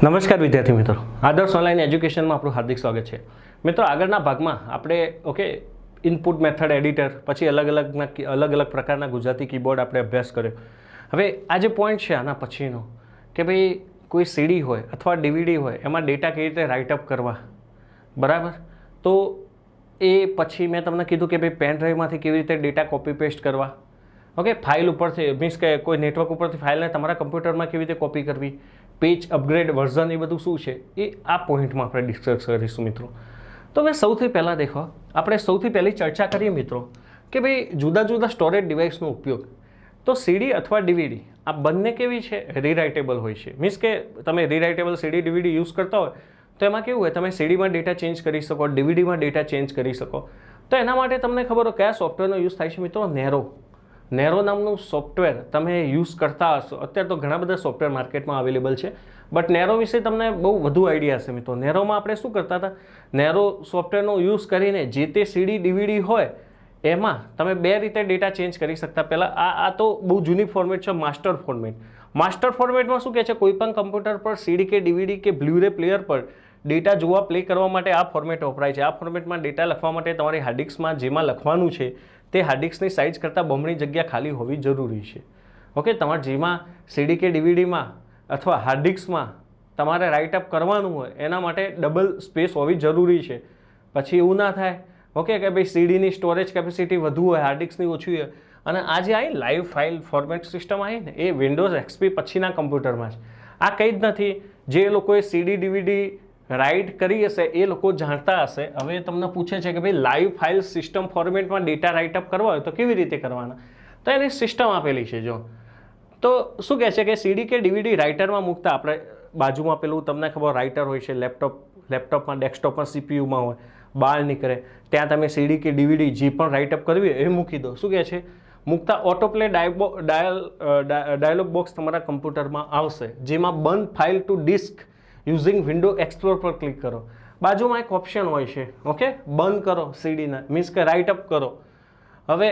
નમસ્કાર વિદ્યાર્થી મિત્રો, આદર્શ ઓનલાઈન એજ્યુકેશનમાં આપણું હાર્દિક સ્વાગત છે. મિત્રો, આગળના ભાગમાં આપણે ઇનપુટ મેથડ એડિટર, પછી અલગ અલગ પ્રકારના ગુજરાતી કીબોર્ડ આપણે અભ્યાસ કર્યો. હવે આ જે પોઈન્ટ છે આના પછીનો કે ભાઈ કોઈ સીડી હોય અથવા ડીવીડી હોય એમાં ડેટા કેવી રીતે રાઇટઅપ કરવા, બરાબર? તો એ પછી મેં તમને કીધું કે ભાઈ પેન ડ્રાઈવમાંથી કેવી રીતે ડેટા કોપી પેસ્ટ કરવા, ફાઇલ ઉપરથી મીન્સ કે કોઈ નેટવર્ક ઉપરથી ફાઇલને તમારા કમ્પ્યુટરમાં કેવી રીતે કોપી કરવી, પેજ અપગ્રેડ વર્ઝન એ બધું શું છે એ આ પોઈન્ટમાં આપણે ડિસ્કસ કરીશું મિત્રો. તો હવે સૌથી પહેલાં દેખો, આપણે સૌથી પહેલી ચર્ચા કરીએ મિત્રો કે ભાઈ જુદા જુદા સ્ટોરેજ ડિવાઇસનો ઉપયોગ. તો સીડી અથવા ડીવીડી આ બંને કેવી છે, રીરાઇટેબલ હોય છે. મીન્સ કે તમે રીરાઇટેબલ સીડી ડીવીડી યુઝ કરતા હોય તો એમાં કેવું હોય, તમે સીડીમાં ડેટા ચેન્જ કરી શકો, ડીવીડીમાં ડેટા ચેન્જ કરી શકો. તો એના માટે તમને ખબર હોય કયા સોફ્ટવેરનો યુઝ થાય છે મિત્રો? નેરો નામનું સોફ્ટવેર તમે યુઝ કરતા હશો. અત્યારે તો ઘણા બધા સોફ્ટવેર માર્કેટમાં અવેલેબલ છે, બટ નેરો વિશે તમને બહુ વધુ આઈડિયા હશે મિત્રો. નેરોમાં આપણે શું કરતા હતા, નેરો સોફ્ટવેરનો યુઝ કરીને જે તે સીડી ડીવીડી હોય એમાં તમે બે રીતે ડેટા ચેન્જ કરી શકતા. પહેલાં આ તો બહુ જૂની ફોર્મેટ છે, માસ્ટર ફોર્મેટ. માસ્ટર ફોર્મેટમાં શું કહે છે, કોઈ પણ કમ્પ્યુટર પર સીડી કે ડીવીડી કે બ્લુરે પ્લેયર પર ડેટા જોવા પ્લે કરવા માટે આ ફોર્મેટ વપરાય છે. આ ફોર્મેટમાં ડેટા લખવા માટે તમારી હાર્ડ ડિસ્કમાં જેમાં લખવાનું છે તે હાર્ડ ડિસ્કની સાઇઝ કરતાં બમણી જગ્યા ખાલી હોવી જરૂરી છે. તમારે જેમાં સીડી કે ડીવીડીમાં અથવા હાર્ડ ડિસ્કમાં તમારે રાઇટઅપ કરવાનું હોય એના માટે ડબલ સ્પેસ હોવી જરૂરી છે. પછી એવું ના થાય કે ભાઈ સીડીની સ્ટોરેજ કેપેસિટી વધુ હોય, હાર્ડ ડિસ્કની ઓછી હોય. અને આ જે આવી લાઈવ ફાઇલ ફોર્મેટ સિસ્ટમ આવી ને એ વિન્ડોઝ એક્સપી પછીના કમ્પ્યુટરમાં છે. આ કંઈ જ નથી. જે લોકોએ સીડી ડીવીડી રાઇટ કરી હશે એ લોકો જાણતા હશે. હવે તમને પૂછે છે કે ભાઈ લાઈવ ફાઇલ સિસ્ટમ ફોર્મેટમાં ડેટા રાઇટઅપ કરવા હોય તો કેવી રીતે કરવાના, તો એની સિસ્ટમ આપેલી છે. જો તો શું કહે છે કે સીડી કે ડીવીડી રાઇટરમાં મૂકતા આપણે બાજુમાં પેલું તમને ખબર રાઇટર હોય છે, લેપટોપમાં ડેસ્કટોપમાં સીપીયુમાં હોય, બહાર નીકળે ત્યાં તમે સીડી કે ડીવીડી જે પણ રાઇટઅપ કરવી હોય એ મૂકી દો. શું કહે છે, મૂકતા ઓટોપ્લે ડાયલોગ બોક્સ તમારા કમ્પ્યુટરમાં આવશે, જેમાં બંધ file to disk using window explore પર ક્લિક કરો. બાજુમાં એક ઓપ્શન હોય છે, બંધ કરો સીડીના, મીન્સ કે રાઇટઅપ કરો. હવે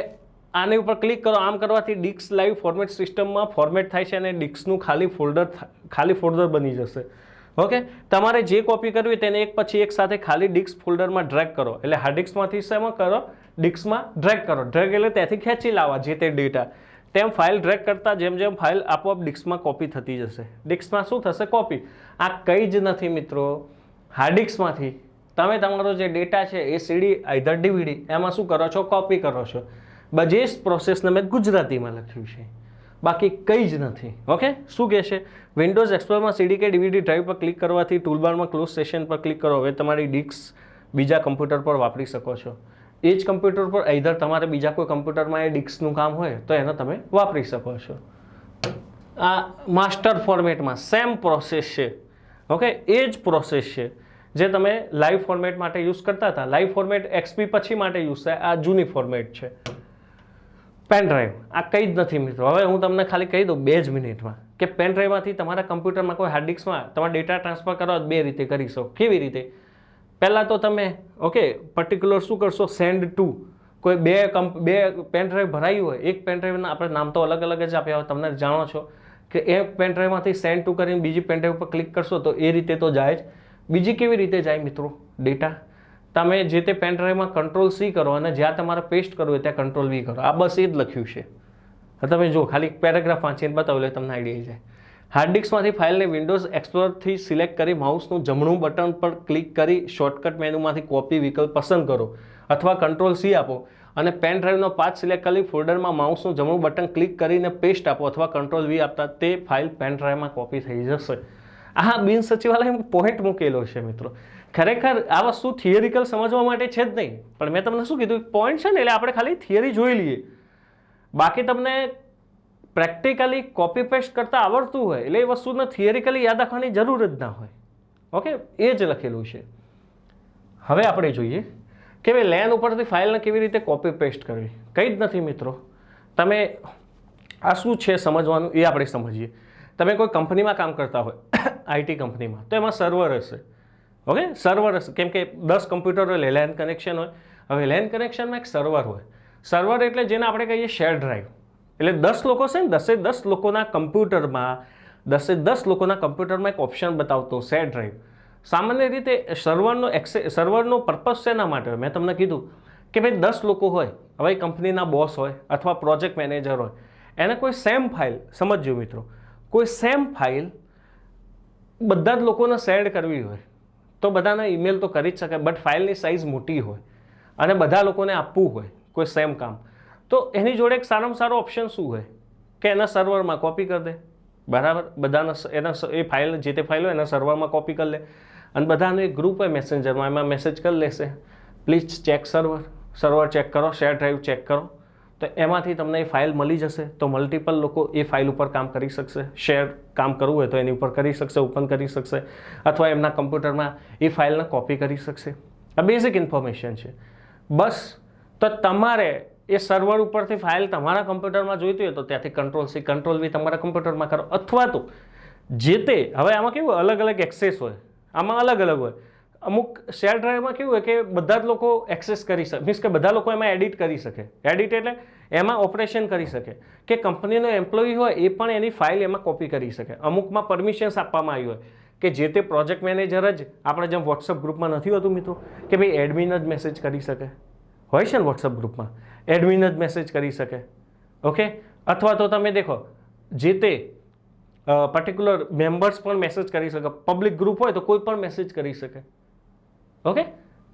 આની ઉપર ક્લિક કરો. આમ કરવાથી ડિસ્ક લાઈવ ફોર્મેટ સિસ્ટમમાં ફોર્મેટ થાય છે અને ડિસ્કનું ખાલી ફોલ્ડર બની જશે. તમારે જે કોપી કરવી તેને એક પછી એક સાથે ખાલી ડિસ્ક ફોલ્ડરમાં ડ્રેગ કરો. એટલે હાર્ડ ડિસ્કમાંથી શેમાં કરો, ડિસ્કમાં ડ્રેગ કરો. ડ્રેગ એટલે ત્યાંથી ખેંચી લાવવા જે તે ડેટા. તેમ ફાઇલ ડ્રેગ કરતાં જેમ જેમ ફાઇલ આપોઆપ ડિસ્કમાં કોપી થતી જશે. ડિસ્કમાં શું થશે, કોપી. આ કંઈ જ નથી મિત્રો. હાર્ડ ડિસ્કમાંથી તમે તમારો જે ડેટા છે એ સીડી આઈધર ડીવીડી એમાં શું કરો છો, કોપી કરો છો. બજે જ પ્રોસેસને મેં ગુજરાતીમાં લખ્યું છે, બાકી કંઈ જ નથી. શું કહે છે, વિન્ડોઝ એક્સપ્લોરમાં સીડી કે ડીવીડી ડ્રાઈવ પર ક્લિક કરવાથી ટૂલબારમાં ક્લોઝ સેશન પર ક્લિક કરો. હવે તમારી ડિસ્ક બીજા કમ્પ્યુટર પર વાપરી શકો છો. એ જ કમ્પ્યુટર પર આઈધર તમારે બીજા કોઈ કમ્પ્યુટરમાં એ ડિસ્કનું કામ હોય તો એને તમે વાપરી શકો છો. આ માસ્ટર ફોર્મેટમાં સેમ પ્રોસેસ છે. એ જ પ્રોસેસ છે જે તમે લાઈવ ફોર્મેટ માટે યુઝ કરતા હતા. લાઈવ ફોર્મેટ એક્સપી પછી માટે યુઝ થાય. આ જૂની ફોર્મેટ છે. પેન ડ્રાઈવ આ કંઈ જ નથી મિત્રો. હવે હું તમને ખાલી કહી દઉં 2 જ મિનિટમાં કે પેન ડ્રાઈવમાંથી તમારા કમ્પ્યુટરમાં કોઈ હાર્ડ ડિસ્કમાં તમારે ડેટા ટ્રાન્સફર કરવા 2 રીતે કરી શકો. કેવી રીતે? પહેલાં તો તમે પર્ટિક્યુલર શું કરશો, સેન્ડ ટુ કોઈ બે પેન ડ્રાઈવ ભરાઈ હોય, એક પેન ડ્રાઈવના આપણે નામ તો અલગ અલગ જ આપ્યા હોય, તમને જાણો છો કે એક પેન ડ્રાઈવમાંથી સેન્ડ ટુ કરીને બીજી પેન ડ્રાઈવ પર ક્લિક કરશો તો એ રીતે તો જાય જ. બીજી કેવી રીતે જાય મિત્રો ડેટા? તમે જે તે પેન ડ્રાઈવમાં કંટ્રોલ-C કરો અને જ્યાં તમારે પેસ્ટ કરવું હોય ત્યાં કંટ્રોલ-V કરો. આ બસ એ જ લખ્યું છે. તમે જો ખાલી પેરેગ્રાફ વાંચીને બતાવો એટલે તમને આઈડિયા જાય. હાર્ડ ડિસ્કમાંથી ફાઇલને વિન્ડોઝ એક્સપ્લોરથી સિલેક્ટ કરી માઉસનું જમણું બટન પર ક્લિક કરી શોર્ટકટ મેનુમાંથી કોપી વિકલ્પ પસંદ કરો અથવા કંટ્રોલ-C આપો અને પેન ડ્રાઈવનો પાથ સિલેક્ટ કરી ફોલ્ડરમાં માઉસનું જમણું બટન ક્લિક કરીને પેસ્ટ આપો અથવા કંટ્રોલ-V આપતા તે ફાઇલ પેન ડ્રાઈવમાં કોપી થઈ જશે. આ બિન સચિવાલય પોઈન્ટ મૂકેલો છે મિત્રો. ખરેખર આ વસ્તુ થિયરિકલ સમજવા માટે છે જ નહીં, પણ મેં તમને શું કીધું, પોઈન્ટ છે ને એટલે આપણે ખાલી થિયરી જોઈ લઈએ. બાકી તમને પ્રેક્ટિકલી કોપી પેસ્ટ કરતાં આવડતું હોય એટલે એ વસ્તુને થિયરિકલી યાદ રાખવાની જરૂર જ ના હોય. એ જ લખેલું છે. હવે આપણે જોઈએ કે ભાઈ લેન ઉપરથી ફાઇલને કેવી રીતે કોપી પેસ્ટ કરવી. કંઈ જ નથી મિત્રો. તમે આ શું છે સમજવાનું એ આપણે સમજીએ. તમે કોઈ કંપનીમાં કામ કરતા હોય, આઈટી કંપનીમાં, તો એમાં સર્વર હશે. સર્વર હશે કેમ કે 10 કમ્પ્યુટર હોય, લેન કનેક્શન હોય. હવે લેન કનેક્શનમાં એક સર્વર હોય. સર્વર એટલે જેને આપણે કહીએ શેર ડ્રાઈવ. એટલે 10 લોકો છે ને, 10 લોકોના કમ્પ્યુટરમાં 10 લોકોના કમ્પ્યુટરમાં એક ઓપ્શન બતાવતો શેર ડ્રાઈવ. સામાન્ય રીતે સર્વરનો પર્પઝ શેના માટે હોય? મેં તમને કીધું કે ભાઈ 10 લોકો હોય, હવે કંપનીના બોસ હોય અથવા પ્રોજેક્ટ મેનેજર હોય, એને કોઈ સેમ ફાઇલ, સમજજો મિત્રો, કોઈ સેમ ફાઇલ બધા જ લોકોને શેર કરવી હોય તો બધાના ઈમેલ તો કરી જ શકે, બટ ફાઇલની સાઇઝ મોટી હોય અને બધા લોકોને આપવું હોય કોઈ સેમ કામ, તો એની જોડે એક સારામાં સારો ઓપ્શન શું હોય કે એના સર્વરમાં કોપી કરી દે. બરાબર, બધાના એના એ ફાઇલ, જે તે ફાઇલ હોય એના સર્વરમાં કોપી કરી લે અને બધાનું એક ગ્રુપ હોય મેસેન્જરમાં, એમાં મેસેજ કરી લેશે, પ્લીઝ ચેક સર્વર ચેક કરો, શેર ડ્રાઈવ ચેક કરો, તો એમાંથી તમને એ ફાઇલ મળી જશે. તો મલ્ટિપલ લોકો એ ફાઇલ ઉપર કામ કરી શકશે. શેર કામ કરવું હોય તો એની ઉપર કરી શકશે, ઓપન કરી શકશે, અથવા એમના કમ્પ્યુટરમાં એ ફાઇલને કોપી કરી શકશે. આ બેઝિક ઇન્ફોર્મેશન છે બસ. તો તમારે એ સર્વર ઉપરથી ફાઇલ તમારા કમ્પ્યુટરમાં જોઈતી હોય તો ત્યાંથી કંટ્રોલ-C કંટ્રોલ-V તમારા કમ્પ્યુટરમાં કરો, અથવા તો જે તે, હવે આમાં કેવું અલગ અલગ એક્સેસ હોય, આમાં અલગ અલગ હોય. અમુક શેર ડ્રાઈવમાં કેવું હોય કે બધા જ લોકો એક્સેસ કરી શકે, મીન્સ કે બધા લોકો એમાં એડિટ કરી શકે. એડિટ એટલે એમાં ઓપરેશન કરી શકે, કે કંપનીનો એમ્પ્લોયી હોય એ પણ એની ફાઇલ એમાં કોપી કરી શકે. અમુકમાં પરમિશન્સ આપવામાં આવી હોય કે જે તે પ્રોજેક્ટ મેનેજર જ, આપણે જેમ વોટ્સઅપ ગ્રુપમાં નથી હોતું મિત્રો કે ભાઈ એડમિન જ મેસેજ કરી શકે, હોય છે ને વોટ્સઅપ ગ્રુપમાં, એડમિન જ મેસેજ કરી શકે. ઓકે, અથવા તો તમે દેખો જે તે પર્ટિક્યુલર મેમ્બર્સ પણ મેસેજ કરી શકે. પબ્લિક ગ્રુપ હોય તો કોઈ પણ મેસેજ કરી શકે. ઓકે,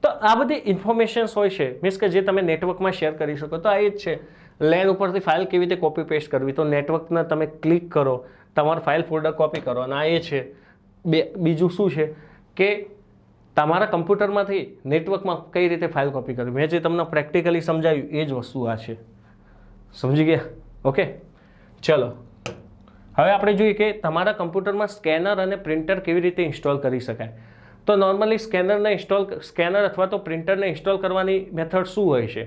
તો આ બધી ઇન્ફોર્મેશન્સ હોય છે, મીન્સ કે જે તમે નેટવર્કમાં શેર કરી શકો. તો આ એ જ છે, લેન ઉપરથી ફાઇલ કેવી રીતે કોપી પેસ્ટ કરવી. તો નેટવર્કને તમે ક્લિક કરો, તમારું ફાઇલ ફોલ્ડર કોપી કરો, અને આ એ છે. બીજું શું છે કે તમારા કમ્પ્યુટરમાંથી નેટવર્કમાં કઈ રીતે ફાઇલ કોપી કરવી. મેં જે તમને પ્રેક્ટિકલી સમજાવ્યું એ જ વસ્તુ આ છે. સમજી ગયા? ઓકે, ચલો હવે આપણે જોઈએ કે તમારા કમ્પ્યુટરમાં સ્કેનર અને પ્રિન્ટર કેવી રીતે ઇન્સ્ટોલ કરી શકાય. તો નોર્મલી સ્કેનર અથવા તો પ્રિન્ટરને ઇન્સ્ટોલ કરવાની મેથડ શું હોય છે?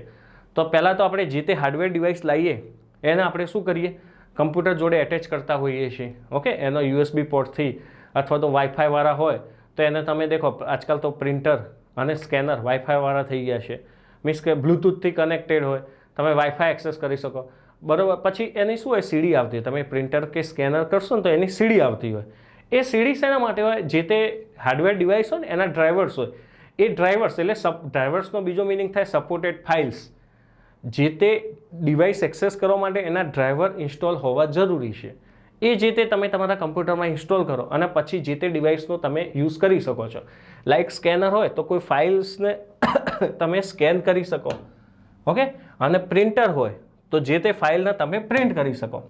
તો પહેલાં તો આપણે જે તે હાર્ડવેર ડિવાઇસ લાવીએ એને આપણે શું કરીએ, કમ્પ્યુટર જોડે એટેચ કરતા હોઈએ છીએ. ઓકે, એનો USB પોર્ટથી અથવા તો વાઈફાઈવાળા હોય તો એને તમે દેખો, આજકાલ તો પ્રિન્ટર અને સ્કેનર વાઈફાઈવાળા થઈ ગયા છે, મીન્સ કે બ્લૂટૂથથી કનેક્ટેડ હોય, તમે વાઈફાઈ એક્સેસ કરી શકો. બરાબર, પછી એની શું હોય, સીડી આવતી હોય. તમે પ્રિન્ટર કે સ્કેનર કરશો ને તો એની સીડી આવતી હોય. એ સીડી શેના માટે હોય? જે તે હાર્ડવેર ડિવાઇસ હોય ને એના ડ્રાઈવર્સ હોય. એ ડ્રાઈવર્સ એટલે ડ્રાઈવર્સનો બીજો મિનિંગ થાય સપોર્ટેડ ફાઇલ્સ. જે તે ડિવાઇસ એક્સેસ કરવા માટે એના ડ્રાઈવર ઇન્સ્ટોલ હોવા જરૂરી છે. એ જે તે તમે તમારા કમ્પ્યુટરમાં ઇન્સ્ટોલ કરો અને પછી જે તે ડિવાઇસનો તમે યુઝ કરી શકો છો. લાઇક સ્કેનર હોય તો કોઈ ફાઇલ્સને તમે સ્કેન કરી શકો. ઓકે, અને પ્રિન્ટર હોય તો જે તે ફાઇલને તમે પ્રિન્ટ કરી શકો.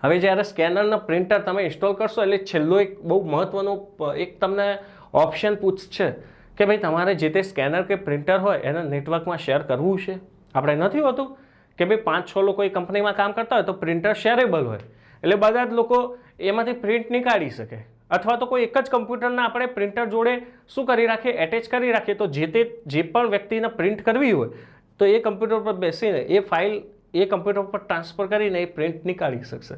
હવે જ્યારે સ્કેનરના પ્રિન્ટર તમે ઇન્સ્ટોલ કરશો એટલે છેલ્લો એક બહુ મહત્વનો એક તમને ઓપ્શન પૂછશે કે ભાઈ તમારે જે તે સ્કેનર કે પ્રિન્ટર હોય એને નેટવર્કમાં શેર કરવું છે. આપણે નથી હોતું કે ભાઈ 5-6 લોકો એ કંપનીમાં કામ કરતા હોય તો પ્રિન્ટર શેરેબલ હોય, એટલે બધા જ લોકો એમાંથી પ્રિન્ટ નીકાળી શકે. અથવા તો કોઈ એક જ કમ્પ્યુટરના આપણે પ્રિન્ટર જોડે શું કરી રાખીએ, એટેચ કરી રાખીએ, તો જે પણ વ્યક્તિને પ્રિન્ટ કરવી હોય તો એ કમ્પ્યુટર પર બેસીને એ ફાઇલ એ કમ્પ્યુટર પર ટ્રાન્સફર કરીને એ પ્રિન્ટ નીકાળી શકશે.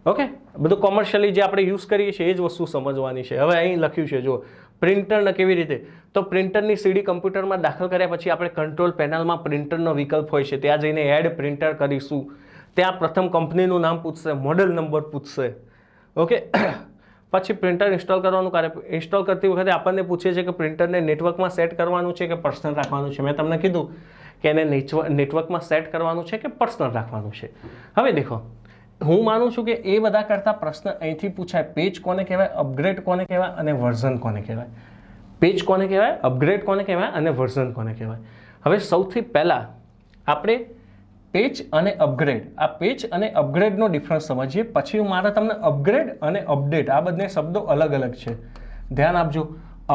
ઓકે, બધું કોમર્શિયલી જે આપણે યુઝ કરીએ છીએ એ જ વસ્તુ સમજવાની છે. હવે અહીં લખ્યું છે જો પ્રિન્ટરને કેવી રીતે, તો પ્રિન્ટરની સીડી કમ્પ્યુટરમાં દાખલ કર્યા પછી આપણે કંટ્રોલ પેનલમાં પ્રિન્ટરનો વિકલ્પ હોય છે, ત્યાં જઈને એડ પ્રિન્ટર કરીશું. ત્યાં પ્રથમ કંપનીનું નામ પૂછશે, મોડેલ નંબર પૂછશે. ઓકે, પછી પ્રિન્ટર ઇન્સ્ટોલ કરવાનું કાર્ય. ઇન્સ્ટોલ કરતી વખતે આપણને પૂછે છે કે પ્રિન્ટરને નેટવર્કમાં સેટ કરવાનું છે કે પર્સનલ રાખવાનું છે. મેં તમને કીધું કે એને નેટવર્કમાં સેટ કરવાનું છે કે પર્સનલ રાખવાનું છે. હવે દેખો, હું માનું છું કે એ બધા કરતા પ્રશ્ન અહીંથી પૂછાય, પેજ કોને કહેવાય, અપગ્રેડ કોને કહેવાય અને વર્ઝન કોને કહેવાય. પેજ કોને કહેવાય, અપગ્રેડ કોને કહેવાય અને વર્ઝન કોને કહેવાય. હવે સૌથી પહેલાં આપણે પેજ અને અપગ્રેડ, આ પેજ અને અપગ્રેડનો ડિફરન્સ સમજીએ. પછી હું મારે તમને અપગ્રેડ અને અપડેટ, આ બંને શબ્દો અલગ અલગ છે, ધ્યાન આપજો.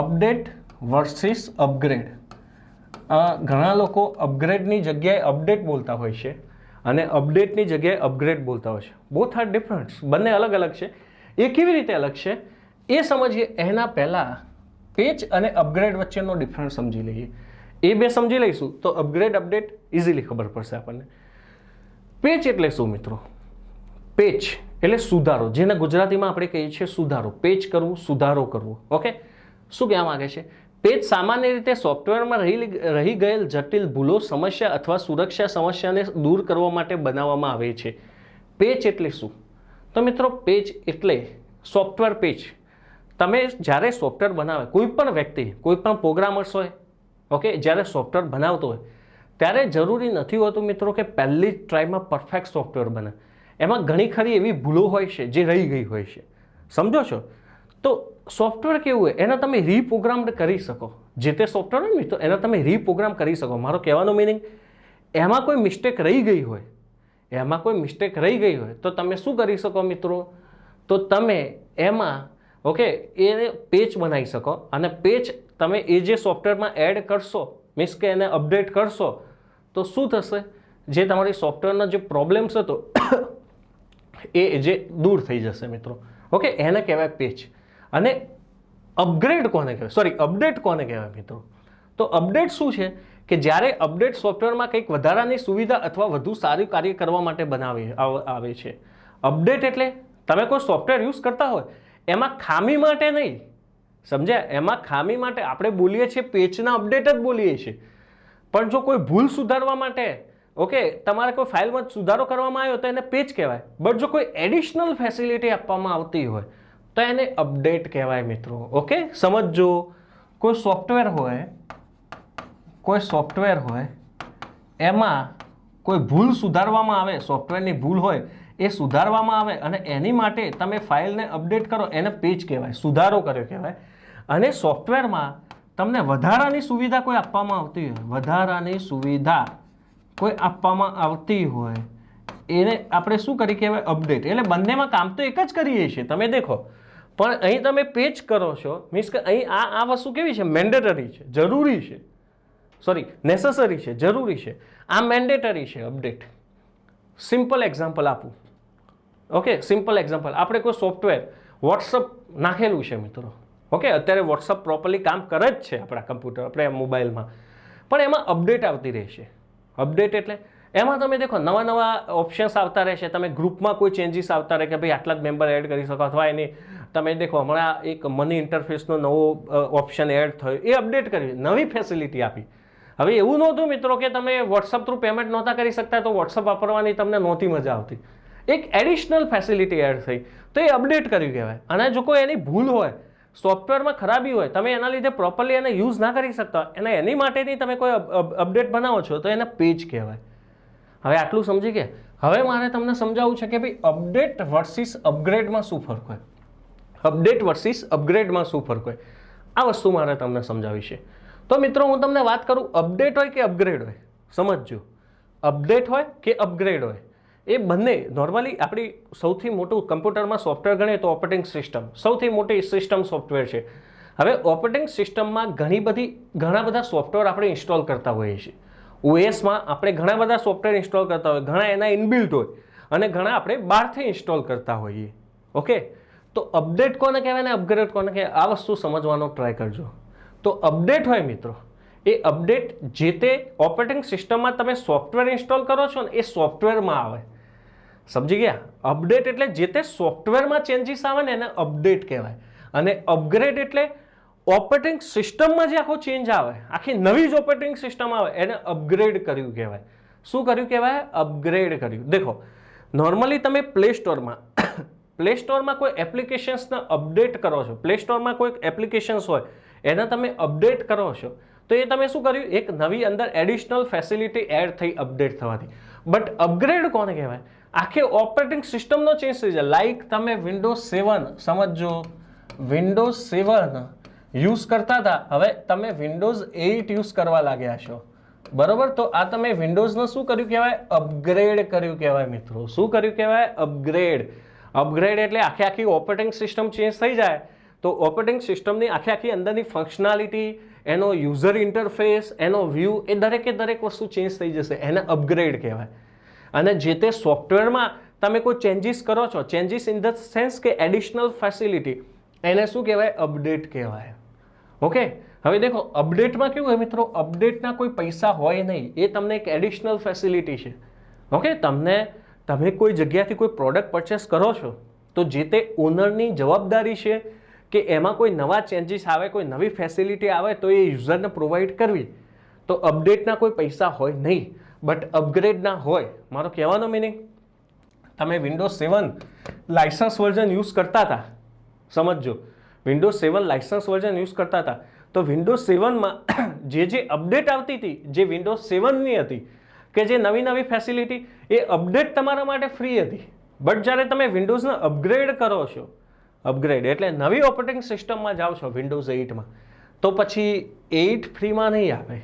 Update versus upgrade. ઘણા લોકો અપગ્રેડની જગ્યાએ અપડેટ બોલતા હોય છે અને અપડેટની જગ્યાએ અપગ્રેડ બોલતા હોય છે. બોથ આર ડિફરન્ટ, બંને અલગ અલગ છે. એ કેવી રીતે અલગ છે એ સમજીએ. એના પહેલાં પેજ અને અપગ્રેડ વચ્ચેનો ડિફરન્સ સમજી લઈએ. એ બે સમજી લઈશું તો અપગ્રેડ અપડેટ ઇઝીલી ખબર પડશે આપણને. પેજ એટલે શું મિત્રો? પેજ એટલે સુધારો, જેને ગુજરાતીમાં આપણે કહીએ છીએ સુધારો. પેજ કરવું, સુધારો કરવો. ઓકે, શું કહેવા માંગે છે? પેજ સામાન્ય રીતે સોફ્ટવેરમાં રહી ગયેલ જટિલ ભૂલો, સમસ્યા અથવા સુરક્ષા સમસ્યાને દૂર કરવા માટે બનાવવામાં આવે છે. પેજ એટલે શું? તો મિત્રો પેજ એટલે સોફ્ટવેર પેજ. તમે જ્યારે સોફ્ટવેર બનાવે, કોઈ પણ વ્યક્તિ, કોઈ પણ પ્રોગ્રામર્સ હોય, ઓકે, જ્યારે સોફ્ટવેર બનાવતો હોય ત્યારે જરૂરી નથી હોતું મિત્રો કે પહેલી જ ટ્રાયમાં પરફેક્ટ સોફ્ટવેર બને. એમાં ઘણી ખરી એવી ભૂલો હોય છે જે રહી ગઈ હોય છે, સમજો છો? તો સોફ્ટવેર કેવું હોય, એને તમે રીપ્રોગ્રામ કરી શકો. જે તે સોફ્ટવેર હોય ને મિત્રો, એને તમે રીપ્રોગ્રામ કરી શકો. મારો કહેવાનો મિનિંગ, એમાં કોઈ મિસ્ટેક રહી ગઈ હોય, એમાં કોઈ મિસ્ટેક રહી ગઈ હોય તો તમે શું કરી શકો મિત્રો? તો તમે એમાં ઓકે એ પેજ બનાવી શકો, અને પેજ તમે એ જે સોફ્ટવેરમાં એડ કરશો, મીન્સ કે એને અપડેટ કરશો, તો શું થશે? જે તમારી સોફ્ટવેરનો જે પ્રોબ્લેમ્સ હતો એ જે દૂર થઈ જશે મિત્રો. ઓકે, એને કહેવાય પેજ. અને અપગ્રેડ કોને કહેવાય, સોરી, અપડેટ કોને કહેવાય મિત્રો? તો અપડેટ શું છે કે જ્યારે અપડેટ સોફ્ટવેરમાં કંઈક વધારાની સુવિધા અથવા વધુ સારું કાર્ય કરવા માટે આવે છે. અપડેટ એટલે તમે કોઈ સોફ્ટવેર યુઝ કરતા હોય એમાં ખામી માટે નહીં, સમજ્યા? એમાં ખામી માટે આપણે બોલીએ છીએ પેજના અપડેટ જ બોલીએ છીએ. પણ જો કોઈ ભૂલ સુધારવા માટે, ઓકે, તમારે કોઈ ફાઇલમાં સુધારો કરવામાં આવ્યો તો એને પેજ કહેવાય. બટ જો કોઈ એડિશનલ ફેસિલિટી આપવામાં આવતી હોય તો એને અપડેટ કહેવાય મિત્રો. ઓકે, સમજો. કોઈ સોફ્ટવેર હોય એમાં કોઈ ભૂલ સુધારવામાં આવે, સોફ્ટવેરની ભૂલ હોય એ સુધારવામાં આવે, અને એની માટે તમે ફાઇલને અપડેટ કરો, એને પેજ કહેવાય, સુધારો કર્યો કહેવાય. અને સોફ્ટવેરમાં તમને વધારાની સુવિધા કોઈ આપવામાં આવતી હોય, વધારાની સુવિધા કોઈ આપવામાં આવતી હોય એને આપણે શું કરી કહેવાય? અપડેટ. એટલે બંનેમાં કામ તો એક જ કરીએ છીએ, તમે દેખો. પણ અહીં તમે પેજ કરો છો, મીન્સ કે અહીં આ વસ્તુ કેવી છે? મેન્ડેટરી છે, જરૂરી છે. સોરી, નેસેસરી છે, જરૂરી છે. આ મેન્ડેટરી છે અપડેટ. સિમ્પલ એક્ઝામ્પલ આપું. Okay, simple example. આપણે કોઈ સોફ્ટવેર વોટ્સઅપ નાખેલું છે મિત્રો. ઓકે, અત્યારે વોટ્સઅપ પ્રોપરલી કામ કરે જ છે આપણા કમ્પ્યુટર, આપણે મોબાઈલમાં, પણ એમાં અપડેટ આવતી રહેશે. અપડેટ એટલે એમાં તમે દેખો નવા નવા ઓપ્શન્સ આવતા રહેશે. તમે ગ્રુપમાં કોઈ ચેન્જીસ આવતા રહે કે ભાઈ આટલા જ મેમ્બર એડ કરી શકો, અથવા એની તમે દેખો હમણાં એક મની ઇન્ટરફેસનો નવો ઓપ્શન એડ થયો, એ અપડેટ કરી, નવી ફેસિલિટી આપી. હવે એવું નહોતું મિત્રો કે તમે વોટ્સઅપ થ્રુ પેમેન્ટ નહોતા કરી શકતા તો વોટ્સઅપ વાપરવાની તમને નહોતી મજા આવતી. એક એડિશનલ ફેસિલિટી એડ થઈ તો એ અપડેટ કર્યું કહેવાય. અને જો કોઈ એની ભૂલ હોય, સોફ્ટવેરમાં ખરાબી હોય, તમે એના લીધે પ્રોપરલી એને યુઝ ના કરી શકતા, અને એની માટેની તમે કોઈ અપડેટ બનાવો છો તો એને પેજ કહેવાય. હવે આટલું સમજી ગયા? હવે મારે તમને સમજાવવું છે કે ભાઈ અપડેટ વર્સિસ અપગ્રેડમાં શું ફરક હોય, અપડેટ વર્સિસ અપગ્રેડમાં શું ફરક હોય, આ વસ્તુ મારે તમને સમજાવી છે. તો મિત્રો હું તમને વાત કરું, અપડેટ હોય કે અપગ્રેડ હોય, સમજજો. અપડેટ હોય કે અપગ્રેડ હોય, એ બંને નોર્મલી આપણી સૌથી મોટું કમ્પ્યુટરમાં સોફ્ટવેર ગણીએ તો ઓપરેટિંગ સિસ્ટમ સૌથી મોટી સિસ્ટમ સોફ્ટવેર છે. હવે ઓપરેટિંગ સિસ્ટમમાં ઘણા બધા સોફ્ટવેર આપણે ઇન્સ્ટોલ કરતા હોઈએ છીએ. ઓએસમાં આપણે ઘણા બધા સોફ્ટવેર ઇન્સ્ટોલ કરતા હોય, ઘણા એના ઇનબિલ્ટ હોય, અને ઘણા આપણે બહારથી ઇન્સ્ટોલ કરતા હોઈએ. ઓકે, તો અપડેટ કોને કહેવાય ને અપગ્રેડ કોને કહેવાય, આ વસ્તુ સમજવાનો ટ્રાય કરજો. તો અપડેટ હોય મિત્રો, એ અપડેટ જે તે ઓપરેટિંગ સિસ્ટમમાં તમે સોફ્ટવેર ઇન્સ્ટોલ કરો છો ને એ સોફ્ટવેરમાં આવે. સમજી ગયા? અપડેટ એટલે જે તે સોફ્ટવેરમાં ચેન્જીસ આવે ને એને અપડેટ કહેવાય. અને અપગ્રેડ એટલે ઓપરેટિંગ સિસ્ટમમાં જે આખો ચેન્જ આવે, આખી નવી જ ઓપરેટિંગ સિસ્ટમ આવે, એને અપગ્રેડ કર્યું કહેવાય. શું કર્યું કહેવાય? અપગ્રેડ કર્યું. દેખો, નોર્મલી તમે પ્લે સ્ટોરમાં કોઈ એપ્લિકેશન્સને અપડેટ કરો છો, પ્લે સ્ટોરમાં કોઈ એપ્લિકેશન્સ હોય એને તમે અપડેટ કરો છો, તો એ તમે શું કર્યું? એક નવી અંદર એડિશનલ ફેસિલિટી એડ થઈ અપડેટ થવાથી. બટ અપગ્રેડ કોને કહેવાય? આખી ઓપરેટિંગ સિસ્ટમનો ચેન્જ થઈ જાય. લાઈક તમે વિન્ડોઝ 7 સમજો, વિન્ડોઝ 7 યુઝ કરતા હતા, હવે તમે વિન્ડોઝ 8 યુઝ કરવા લાગ્યા છો, બરોબર? તો આ તમે વિન્ડોઝનું શું કર્યું કહેવાય? અપગ્રેડ કર્યું કહેવાય મિત્રો. શું કર્યું કહેવાય? અપગ્રેડ. અપગ્રેડ એટલે આખી ઓપરેટિંગ સિસ્ટમ ચેન્જ થઈ જાય તો ઓપરેટિંગ સિસ્ટમની આખી અંદરની ફંક્શનાલિટી, એનો યુઝર ઇન્ટરફેસ, એનો વ્યૂ, એ દરેક વસ્તુ ચેન્જ થઈ જશે, એને અપગ્રેડ કહેવાય. અને જે તે સોફ્ટવેરમાં તમે કોઈ ચેન્જીસ કરો છો, ચેન્જીસ ઇન ધ સેન્સ કે એડિશનલ ફેસિલિટી, એને શું કહેવાય? અપડેટ કહેવાય. ઓકે, હવે દેખો અપડેટમાં કેવું હોય મિત્રો, અપડેટના કોઈ પૈસા હોય નહીં, એ તમને એક એડિશનલ ફેસિલિટી છે. ઓકે, તમે કોઈ જગ્યાથી કોઈ પ્રોડક્ટ પરચેસ કરો છો તો જે તે ઓનરની જવાબદારી છે કે એમાં કોઈ નવા ચેન્જીસ આવે, કોઈ નવી ફેસિલિટી આવે તો એ યુઝરને પ્રોવાઈડ કરવી. તો અપડેટના કોઈ પૈસા હોય નહીં, બટ અપગ્રેડના હોય. મારો કહેવાનો મિનિંગ, તમે વિન્ડોઝ 7 લાયસન્સ વર્ઝન યુઝ કરતા હતા, સમજજો, વિન્ડોઝ 7 લાઇસન્સ વર્ઝન યુઝ કરતા હતા તો વિન્ડોઝ 7માં જે અપડેટ આવતી હતી, જે વિન્ડોઝ 7ની હતી કે જે નવી ફેસિલિટી, એ અપડેટ તમારા માટે ફ્રી હતી. બટ જ્યારે તમે વિન્ડોઝને અપગ્રેડ કરો છો, અપગ્રેડ એટલે નવી ઓપરેટિંગ સિસ્ટમમાં જાઓ છો વિન્ડોઝ 8માં, તો પછી 8 ફ્રીમાં નહીં આવે.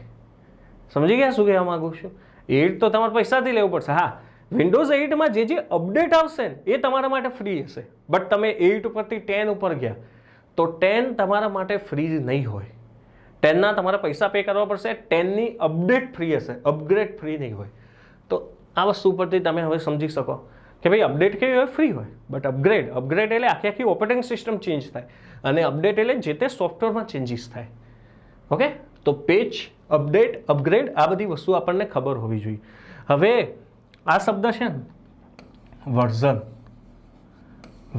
સમજી ગયા શું કહેવા માગું છું? 8 તો તમારે પૈસાથી લેવું પડશે. હા, વિન્ડોઝ 8માં જે અપડેટ આવશે ને એ તમારા માટે ફ્રી હશે. બટ તમે 8 ઉપરથી 10 ઉપર ગયા તો 10 તમારા માટે ફ્રી નહીં હોય. 10ના તમારે પૈસા પે કરવા પડશે. 10ની અપડેટ ફ્રી હશે, અપગ્રેડ ફ્રી નહીં હોય. તો આ વસ્તુ પરથી તમે હવે સમજી શકો કે ભાઈ અપડેટ કેવી હોય? ફ્રી હોય. બટ અપગ્રેડ એટલે આખી ઓપરેટિંગ સિસ્ટમ ચેન્જ થાય, અને અપડેટ એટલે જે તે સોફ્ટવેરમાં ચેન્જીસ થાય. ઓકે, તો પેચ, અપડેટ, અપગ્રેડ આ બધી વસ્તુ આપણને ખબર હોવી જોઈએ. હવે આ શબ્દ છે ને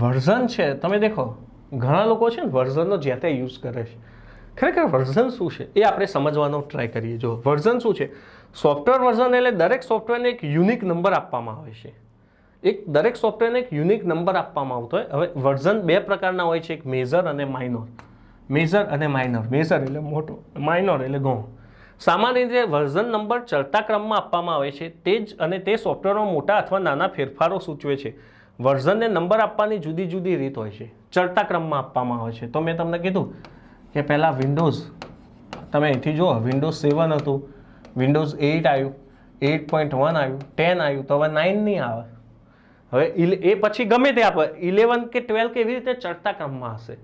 વર્ઝન છે, તમે દેખો ઘણા લોકો છે ને વર્ઝનનો જે તે યુઝ કરે છે. ખરેખર વર્ઝન શું છે એ આપણે સમજવાનો ટ્રાય કરીએ. જો વર્ઝન શું છે, સોફ્ટવેર વર્ઝન એટલે દરેક સોફ્ટવેરને એક યુનિક નંબર આપવામાં આવે છે. દરેક સોફ્ટવેરને એક યુનિક નંબર આપવામાં આવતો હોય. હવે વર્ઝન બે પ્રકારના હોય છે, એક મેજર અને માઇનોર. મેજર એટલે મોટો, માઇનોર એટલે ગૌણ. સામાન્ય રીતે વર્ઝન નંબર ચડતા ક્રમમાં આપવામાં આવે છે. તે સોફ્ટવેરમાં મોટા અથવા નાના ફેરફારો સૂચવે છે. વર્ઝનને નંબર આપવાની જુદી જુદી રીત હોય છે. ચડતા ક્રમમાં આપવામાં આવે છે. તો મેં તમને કીધું કે પહેલાં વિન્ડોઝ, તમે અહીંથી જુઓ, વિન્ડોઝ 7 હતું, વિન્ડોઝ 8 આવ્યું, 8.1 આવ્યું, 10 આવ્યું, તો હવે 9 નહીં આવે. હવે એ પછી ગમે તે આપે 11 કે 12 કે એવી રીતે ચડતા ક્રમમાં હશે.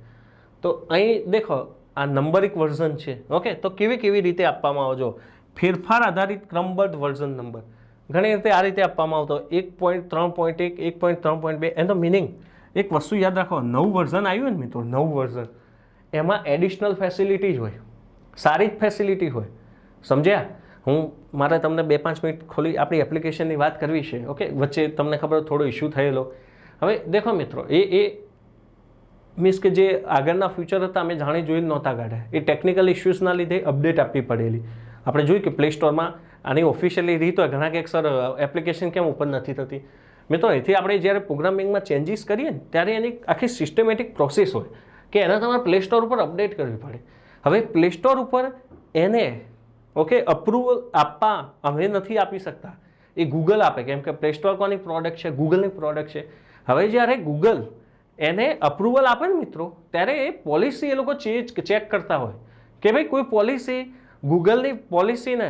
તો અહીં દેખો આ નંબરિક વર્ઝન છે. ઓકે, તો કેવી રીતે આપવામાં આવે? જો ફેરફાર આધારિત ક્રમબદ્ધ વર્ઝન નંબર ઘણી રીતે આ રીતે આપવામાં આવતો. 1.3.1, 1.3.2. એનો મિનિંગ એક વસ્તુ યાદ રાખો, નવું વર્ઝન આવ્યું ને મિત્રો, નવું વર્ઝન એમાં એડિશનલ ફેસિલિટી જ હોય, સારી જ ફેસિલિટી હોય. સમજ્યા? મારે તમને 2-5 મિનિટ ખોલી આપણી એપ્લિકેશનની વાત કરવી છે. ઓકે, વચ્ચે તમને ખબર થોડો ઇશ્યુ થયેલો. હવે દેખો મિત્રો, એ મીન્સ કે જે આગળના ફ્યુચર હતા અમે જાણી જોઈને નહોતા કાઢ્યા. એ ટેકનિકલ ઇશ્યુઝના લીધે અપડેટ આપવી પડેલી. આપણે જોયું કે પ્લે સ્ટોરમાં આની ઓફિશિયલી રીત હોય, ઘણા કે સર એપ્લિકેશન કેમ ઓપન નથી થતી. મિત્રો, એથી આપણે જ્યારે પ્રોગ્રામિંગમાં ચેન્જીસ કરીએ ને ત્યારે એની આખી સિસ્ટમેટિક પ્રોસેસ હોય કે એના તમારે પ્લે સ્ટોર ઉપર અપડેટ કરવી પડે. હવે પ્લે સ્ટોર ઉપર એને અપ્રુવલ આપવા અમે નથી આપી શકતા, એ ગૂગલ આપે. કેમ કે પ્લે સ્ટોર કોની પ્રોડક્ટ છે? ગૂગલની પ્રોડક્ટ છે. હવે જ્યારે ગૂગલ એને અપ્રુવલ આપે ને મિત્રો, ત્યારે એ પોલિસી એ લોકો ચેક કરતા હોય કે ભાઈ કોઈ પોલિસી ગૂગલની પોલિસીને